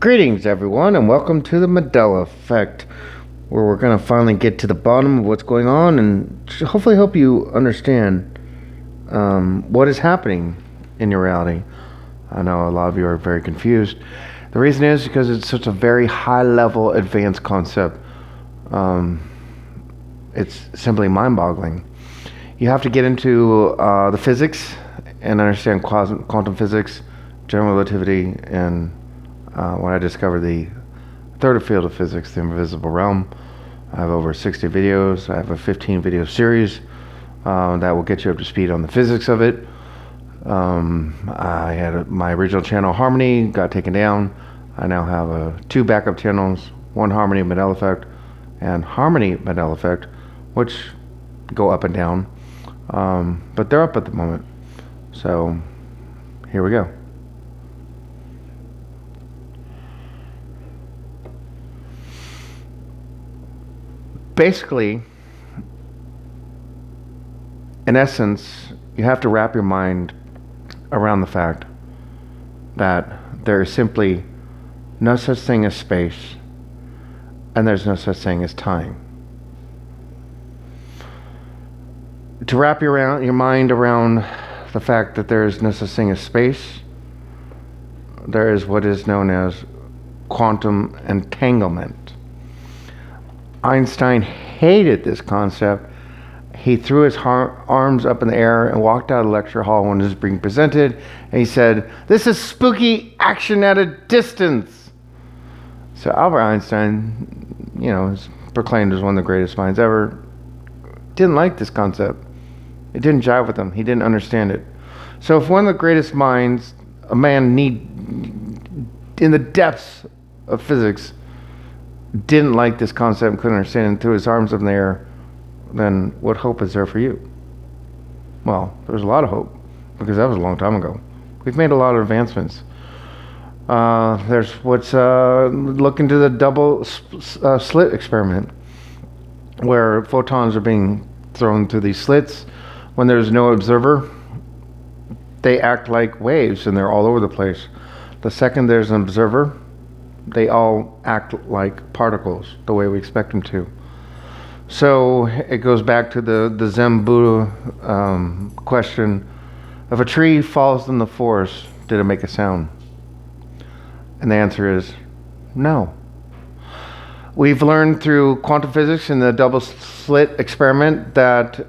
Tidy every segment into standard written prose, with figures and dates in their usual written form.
Greetings, everyone, and welcome to the Mandela Effect, where we're going to finally get to the bottom of what's going on and hopefully help you understand what is happening in your reality. I know a lot of you are very confused. The reason is because it's such a very high-level, advanced concept. It's simply mind-boggling. You have to get into the physics and understand quantum physics, general relativity, and when I discovered the third field of physics, the invisible realm. I have over 60 videos. I have a 15 video series that will get you up to speed on the physics of it. I had my original channel Harmony got taken down. I now have two backup channels, one Harmony Mandela Effect and Harmony Mandela Effect, which go up and down, but they're up at the moment. So here we go. Basically, in essence, you have to wrap your mind around the fact that there is simply no such thing as space and there's no such thing as time. To wrap your mind around the fact that there is no such thing as space, there is what is known as quantum entanglement. Einstein hated this concept. He threw his arms up in the air and walked out of the lecture hall when it was being presented, and he said, "This is spooky action at a distance." So Albert Einstein, is proclaimed as one of the greatest minds ever, didn't like this concept. It didn't jive with him. He didn't understand it. So if one of the greatest minds, a man in the depths of physics, didn't like this concept and couldn't understand it and threw his arms up in the air, then what hope is there for you? Well, there's a lot of hope, because that was a long time ago. We've made a lot of advancements. There's look into the double slit experiment, where photons are being thrown through these slits. When there's no observer, they act like waves and they're all over the place. The second there's an observer, they all act like particles the way we expect them to. So it goes back to the Zen Buddha question: if a tree falls in the forest, did it make a sound? And the answer is no. We've learned through quantum physics in the double slit experiment that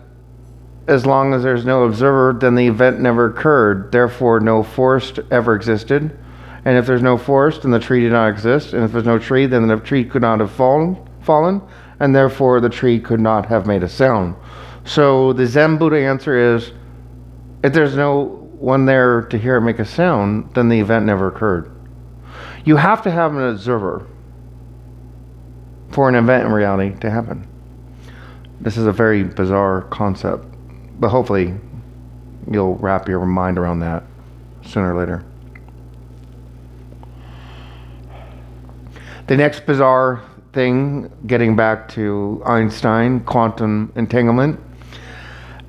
as long as there's no observer, then the event never occurred. Therefore, no forest ever existed. And if there's no forest, then the tree did not exist. And if there's no tree, then the tree could not have fallen, and therefore the tree could not have made a sound. So the Zen Buddha answer is, if there's no one there to hear it make a sound, then the event never occurred. You have to have an observer for an event in reality to happen. This is a very bizarre concept, but hopefully you'll wrap your mind around that sooner or later. The next bizarre thing, getting back to Einstein, quantum entanglement.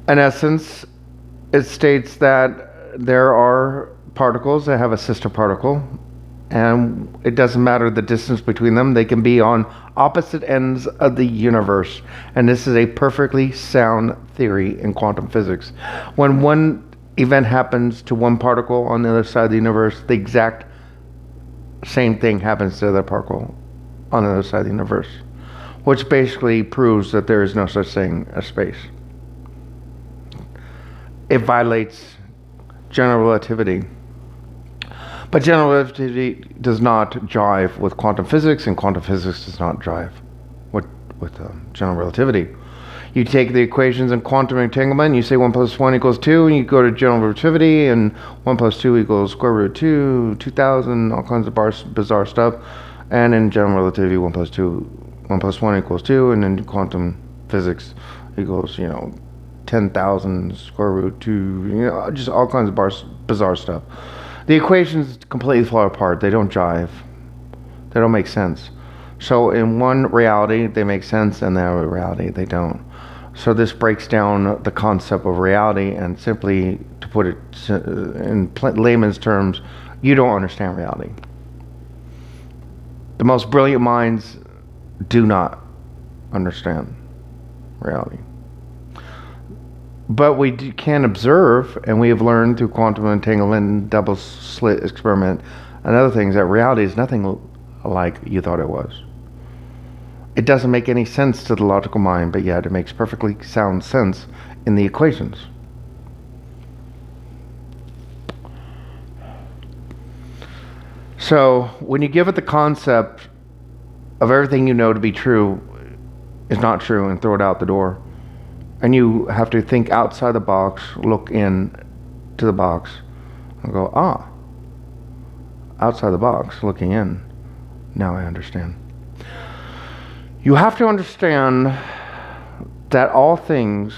In essence, it states that there are particles that have a sister particle, and it doesn't matter the distance between them. They can be on opposite ends of the universe. And this is a perfectly sound theory in quantum physics. When one event happens to one particle on the other side of the universe, the exact same thing happens to the other particle on the other side of the universe, which basically proves that there is no such thing as space. It violates general relativity. But general relativity does not jive with quantum physics, and quantum physics does not jive with general relativity. You take the equations in quantum entanglement, and you say 1 + 1 = 2, and you go to general relativity, and 1 + 2 = square root of 2, 2000, all kinds of bizarre stuff. And in general relativity, 1 + 1 = 2, and in quantum physics equals, 10,000 square root 2, just all kinds of bizarre stuff. The equations completely fall apart. They don't jive. They don't make sense. So in one reality, they make sense, and in the other reality, they don't. So this breaks down the concept of reality, and simply to put it in layman's terms, you don't understand reality. The most brilliant minds do not understand reality. But we can observe, and we have learned through quantum entanglement, double slit experiment, and other things, that reality is nothing like you thought it was. It doesn't make any sense to the logical mind, but yet it makes perfectly sound sense in the equations. So when you give it the concept of everything you know to be true is not true and throw it out the door, and you have to think outside the box, look in to the box, and go, outside the box, looking in, now I understand. You have to understand that all things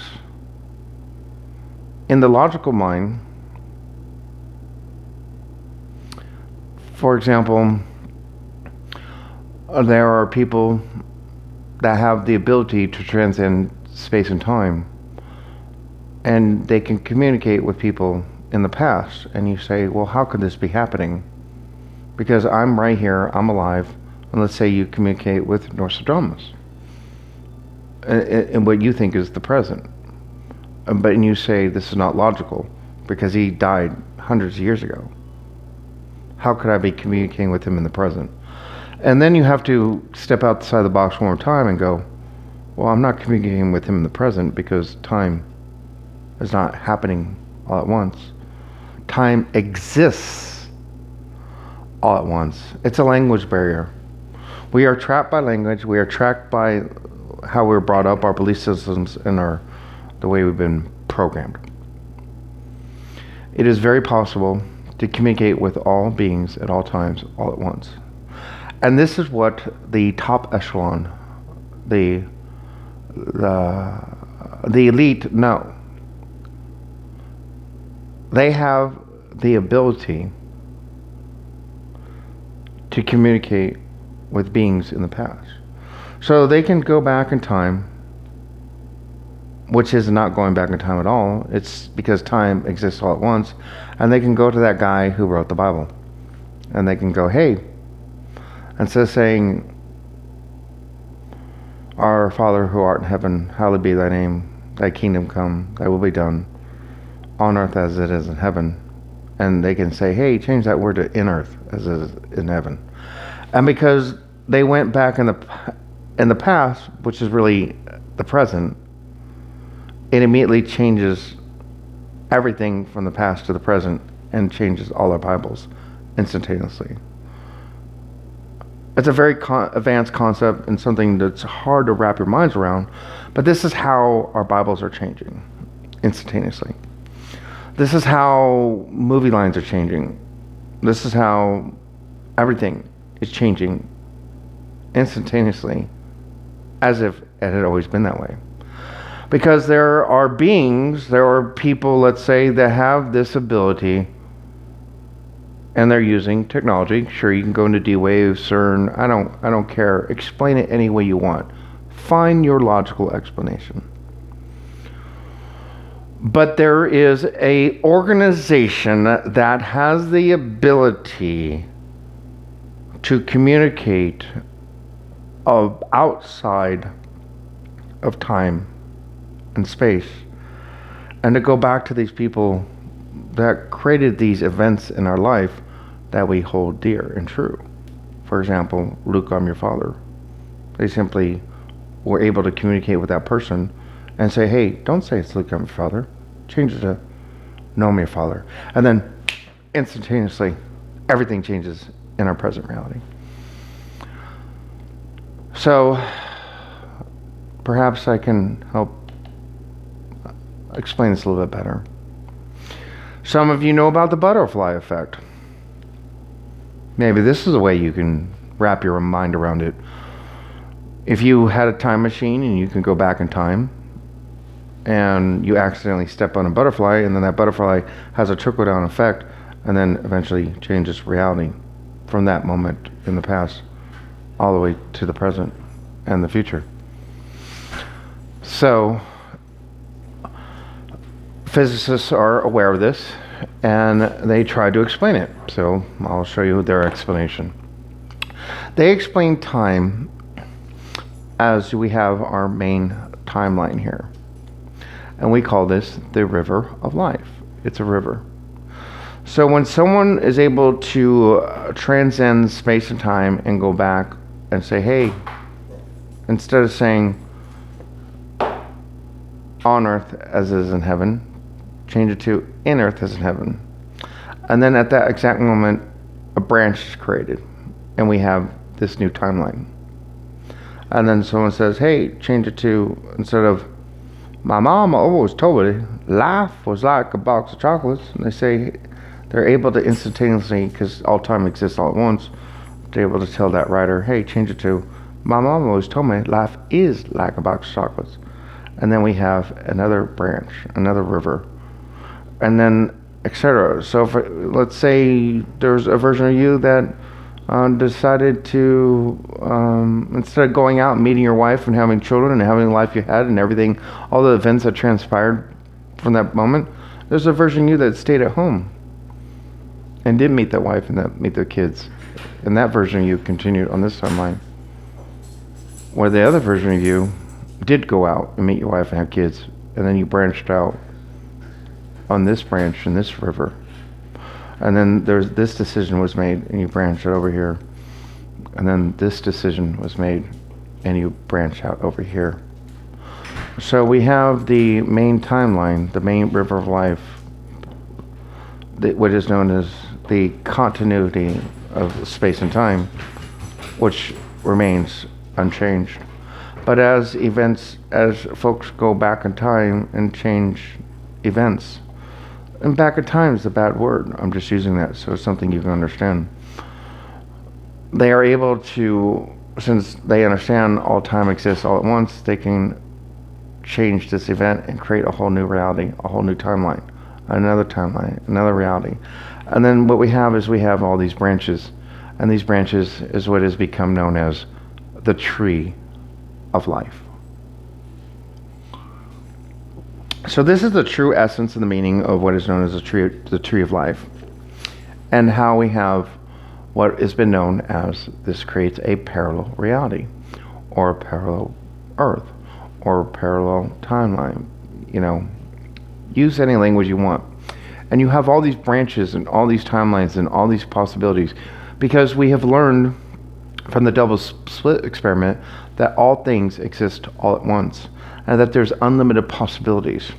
in the logical mind, for example, there are people that have the ability to transcend space and time, and they can communicate with people in the past, and you say, well, how could this be happening? Because I'm right here, I'm alive, and let's say you communicate with Nostradamus in what you think is the present, but you say this is not logical because he died hundreds of years ago. How could I be communicating with him in the present? And then you have to step outside the box one more time and go, well, I'm not communicating with him in the present because time is not happening all at once. Time exists all at once. It's a language barrier. We are trapped by language. We are trapped by how we were brought up, our belief systems, and the way we've been programmed. It is very possible to communicate with all beings at all times, all at once. And this is what the top echelon, the elite know. They have the ability to communicate with beings in the past. So they can go back in time, which is not going back in time at all. It's because time exists all at once. And they can go to that guy who wrote the Bible. And they can go, hey, instead of saying, our Father who art in heaven, hallowed be thy name, thy kingdom come, thy will be done, on earth as it is in heaven. And they can say, hey, change that word to in earth as it is in heaven. And because they went back in the past, which is really the present, it immediately changes everything from the past to the present and changes all our Bibles instantaneously. It's a very advanced concept and something that's hard to wrap your minds around, but this is how our Bibles are changing instantaneously. This is how movie lines are changing. This is how everything is changing instantaneously, as if it had always been that way. Because there are beings, there are people, let's say, that have this ability, and they're using technology. Sure, you can go into D-Wave, CERN, I don't care. Explain it any way you want. Find your logical explanation. But there is an organization that has the ability to communicate outside of time and space, and to go back to these people that created these events in our life that we hold dear and true. For example, Luke, I'm your father. They simply were able to communicate with that person and say, hey, don't say it's Luke, I'm your father. Change it to, no, I'm your father. And then instantaneously, everything changes in our present reality. So perhaps I can help explain this a little bit better. Some of you know about the butterfly effect. Maybe this is a way you can wrap your mind around it. If you had a time machine and you can go back in time, and you accidentally step on a butterfly, and then that butterfly has a trickle-down effect, and then eventually changes reality from that moment in the past all the way to the present and the future. So physicists are aware of this, and they try to explain it. So I'll show you their explanation. They explain time as we have our main timeline here. And we call this the river of life. It's a river. So when someone is able to transcend space and time and go back and say, hey, instead of saying on earth as is in heaven, change it to in earth as in heaven. And then at that exact moment, a branch is created and we have this new timeline. And then someone says, hey, change it to, instead of, my mom always told me life was like a box of chocolates. And they say they're able to instantaneously, because all time exists all at once, they're able to tell that writer, hey, change it to, my mom always told me life is like a box of chocolates. And then we have another branch, another river, and then etc. So let's say there's a version of you that decided to, instead of going out and meeting your wife and having children and having the life you had and everything, all the events that transpired from that moment, there's a version of you that stayed at home and didn't meet that wife and meet their kids. And that version of you continued on this timeline. Where the other version of you did go out and meet your wife and have kids, and then you branched out on this branch in this river. And then this decision was made and you branched out over here. And then this decision was made and you branch out over here. So we have the main timeline, the main river of life, what is known as the continuity of space and time, which remains unchanged. But as folks go back in time and change events, and back in time is a bad word. I'm just using that so it's something you can understand. They are able to, since they understand all time exists all at once, they can change this event and create a whole new reality, a whole new timeline, another reality. And then what we have is we have all these branches, and these branches is what has become known as the tree of life. So this is the true essence and the meaning of what is known as the tree of life, and how we have what has been known as this creates a parallel reality, or a parallel earth, or a parallel timeline. You know, use any language you want. And you have all these branches and all these timelines and all these possibilities, because we have learned from the double slit experiment that all things exist all at once, and that there's unlimited possibilities.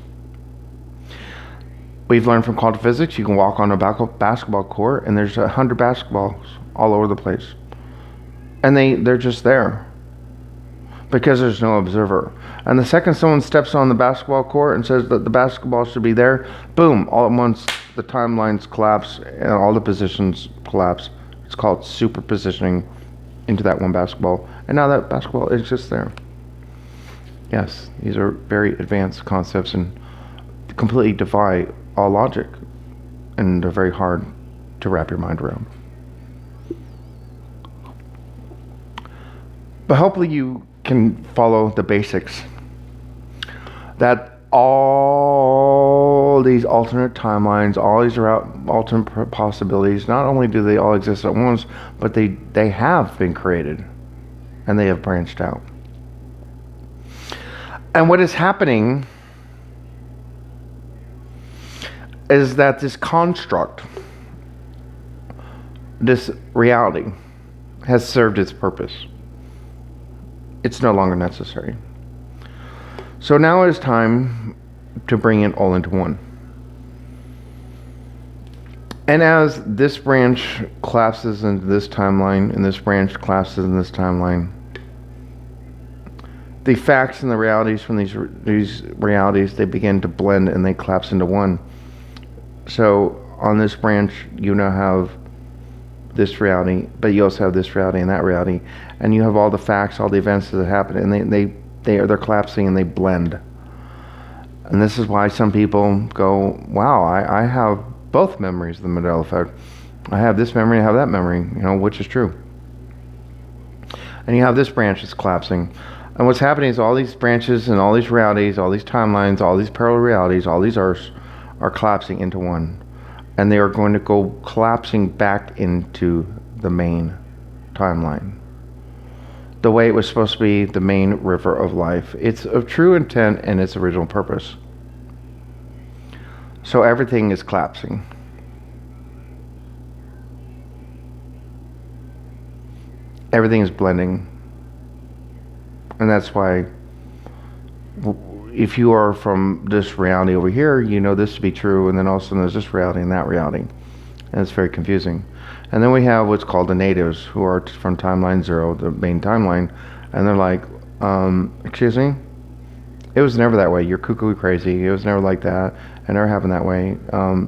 We've learned from quantum physics, you can walk on a basketball court and there's 100 basketballs all over the place. And they're just there because there's no observer. And the second someone steps on the basketball court and says that the basketball should be there, boom, all at once the timelines collapse and all the positions collapse. It's called superpositioning into that one basketball. And now that basketball is just there. Yes, these are very advanced concepts and completely defy all logic, and they're very hard to wrap your mind around. But hopefully you can follow the basics, that all these alternate timelines, all these alternate possibilities, not only do they all exist at once, but they have been created and they have branched out. And what is happening is that this construct, this reality, has served its purpose. It's no longer necessary. So now it is time to bring it all into one. And as this branch collapses into this timeline, and this branch collapses in this timeline, the facts and the realities from these realities, they begin to blend and they collapse into one. So on this branch, you now have this reality, but you also have this reality and that reality, and you have all the facts, all the events that happen, and they're collapsing and they blend. And this is why some people go, wow, I have both memories of the Mandela Effect. I have this memory, I have that memory, which is true. And you have this branch that's collapsing. And what's happening is all these branches and all these realities, all these timelines, all these parallel realities, all these earths are collapsing into one. And they are going to go collapsing back into the main timeline. The way it was supposed to be, the main river of life. It's of true intent and its original purpose. So everything is collapsing. Everything is blending. And that's why if you are from this reality over here, you know this to be true, and then all of a sudden there's this reality and that reality. And it's very confusing. And then we have what's called the natives, who are from timeline 0, the main timeline, and they're like, excuse me? It was never that way. You're cuckoo crazy. It was never like that. It never happened that way.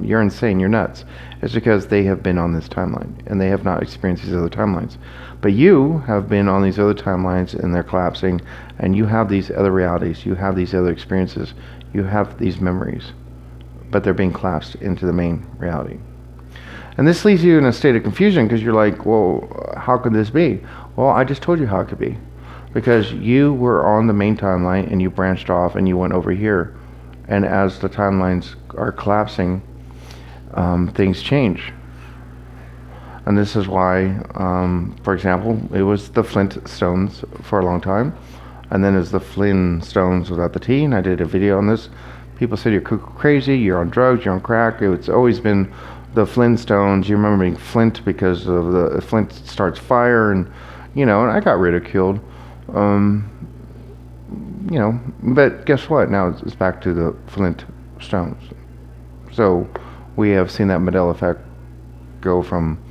You're insane. You're nuts. It's because they have been on this timeline, and they have not experienced these other timelines. But you have been on these other timelines, and they're collapsing, and you have these other realities. You have these other experiences. You have these memories, but they're being collapsed into the main reality. And this leaves you in a state of confusion because you're like, well, how could this be? Well, I just told you how it could be. Because you were on the main timeline and you branched off and you went over here. And as the timelines are collapsing, things change. And this is why, for example, it was the Flint stones for a long time. And then it's the Flynn stones without the T. And I did a video on this. People said you're cuckoo crazy, you're on drugs, you're on crack. It's always been the Flintstones. You remember being Flint because of the Flint starts fire, and and I got ridiculed. But guess what? Now it's back to the Flint stones. So we have seen that Mandela Effect go from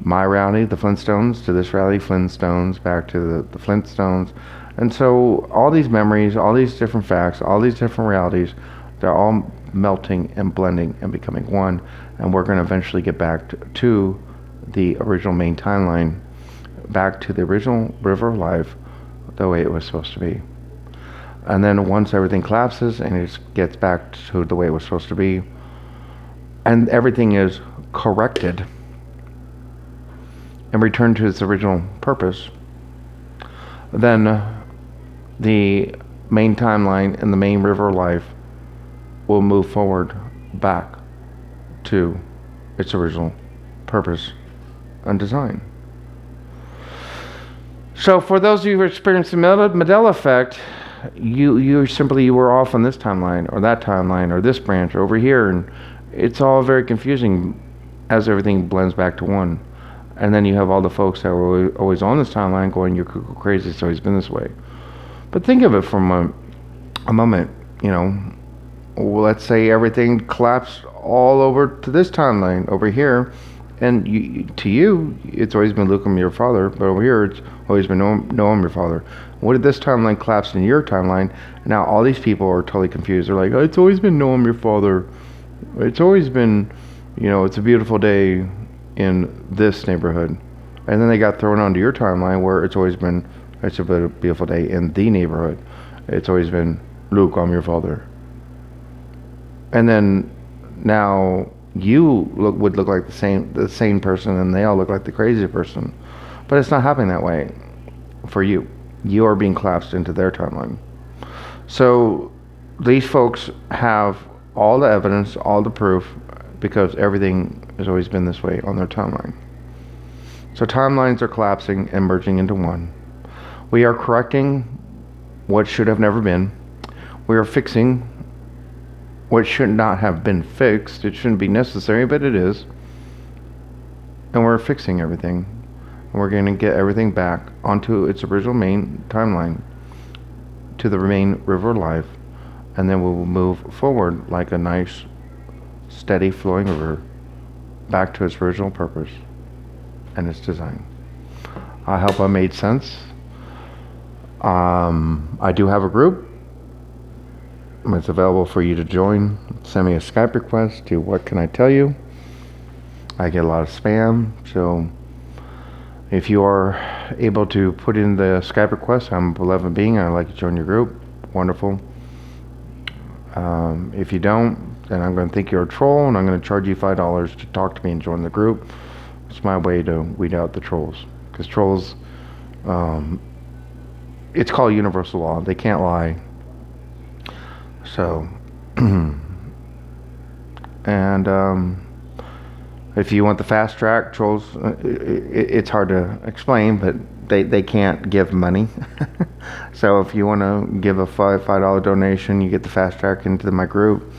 my reality, the Flintstones, to this reality, Flintstones, back to the Flintstones. And so all these memories, all these different facts, all these different realities, they're all melting and blending and becoming one. And we're going to eventually get back to the original main timeline, back to the original river of life, the way it was supposed to be. And then once everything collapses and it gets back to the way it was supposed to be, and everything is corrected and returned to its original purpose, then the main timeline and the main river of life will move forward back to its original purpose and design. So for those of you who experienced the Mandela Effect, you were off on this timeline or that timeline or this branch over here, and it's all very confusing as everything blends back to one. And then you have all the folks that were always on this timeline going, you're cuckoo crazy, it's always been this way. But think of it from a moment, well, let's say everything collapsed all over to this timeline over here, and to you, it's always been Luke, I'm your father, but over here, it's always been no, I'm your father. What did this timeline collapse in your timeline? Now all these people are totally confused. They're like, oh, it's always been no, I'm your father. It's always been, it's a beautiful day in this neighborhood. And then they got thrown onto your timeline where it's always been, it's a beautiful day in the neighborhood. It's always been, Luke, I'm your father. And then now you would look like the sane person, and they all look like the crazy person. But it's not happening that way for you. You are being collapsed into their timeline. So these folks have all the evidence, all the proof, because everything has always been this way on their timeline. So timelines are collapsing and merging into one. We are correcting what should have never been. We are fixing what should not have been fixed. It shouldn't be necessary, but it is. And we're fixing everything. And we're going to get everything back onto its original main timeline, to the main river of life. And then we will move forward like a nice, steady flowing river back to its original purpose and its design. I hope I made sense. I do have a group. It's available for you to join. Send me a Skype request to what can I tell you. I get a lot of spam, so if you are able to put in the Skype request, I'm a benevolent being, I'd like to join your group. Wonderful. If you don't, then I'm going to think you're a troll, and I'm going to charge you $5 to talk to me and join the group. It's my way to weed out the trolls, because trolls, it's called universal law. They can't lie. So, and If you want the fast track, trolls, it's hard to explain, but they can't give money. So if you want to give a $5 donation, you get the fast track into my group.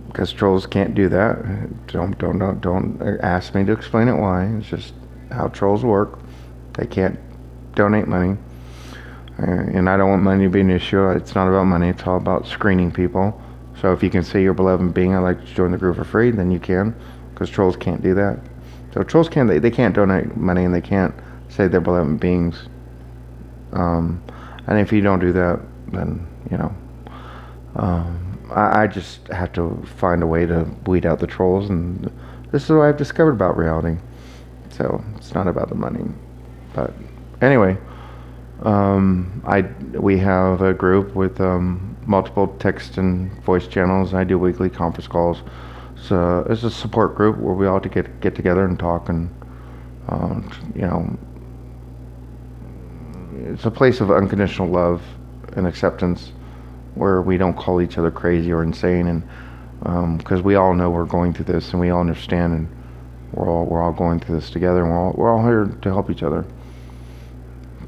Because trolls can't do that. Don't ask me to explain it why. It's just how trolls work. They can't donate money. And I don't want money to be an issue. It's not about money. It's all about screening people. So if you can say your beloved being, I'd like to join the group for free, then you can. Because trolls can't do that. So trolls can't, they can't donate money, and they can't say they're beloved beings. And if you don't do that, then, you know, I just have to find a way to weed out the trolls, and this is what I've discovered about reality. So it's not about the money. But anyway, we have a group with multiple text and voice channels. I do weekly conference calls. So it's a support group where we all to get together and talk, and you know, it's a place of unconditional love and acceptance, where we don't call each other crazy or insane, and because we all know we're going through this, and we all understand, and we're all going through this together, and we're all here to help each other.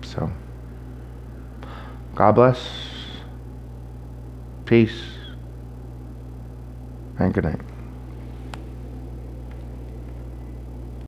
So, God bless, peace, and good night.